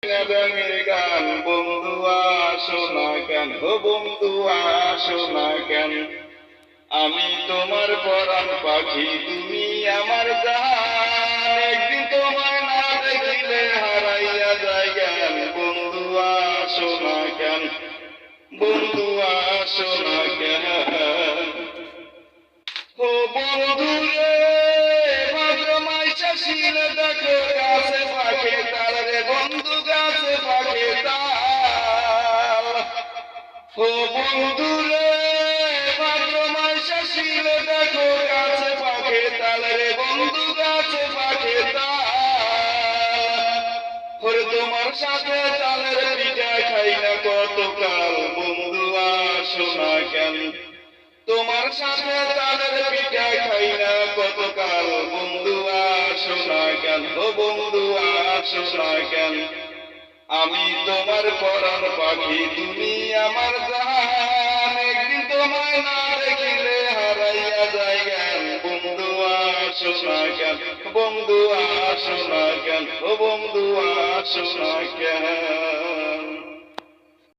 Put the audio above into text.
নেদামের গান বন্ধু আসো না কেন, ও বন্ধু আসো না কেন। আমি তোমার পরাণ পাখি, তুমি আমার জান, একদিন তোমায় না দেখিলে হারাইয়া যায় জ্ঞান। বন্ধু আসো না কেন, বন্ধু আসো না কেন। ও বন্ধু রে ভাদ্র মাইশা শিল দেখো গাছে পাখে তাল রে বন্ধু, গাছে পাখে তাল। ও বন্ধু রে ভাদ্র মাইশা শিল দেখো গাছে পাখে তাল রে বন্ধু, গাছে পাখে তাল। ওরে তোমার সাথে তালের পিঠা খাই না কতকাল, বন্ধু আসো না কেন। তোমার সাথে তালের পিঠা খাই না কতকাল, বন্ধু আসো না কেন, ও বন্ধু আসো না কেন। আমি তোমার পরাণ পাখি, তুমি আমার জান, একদিন তোমায় না দেখিলে হারাইয়া যায় জ্ঞান। বন্ধু আসো না কেন, বন্ধু আসো না কেন, ও বন্ধু আসো না কেন।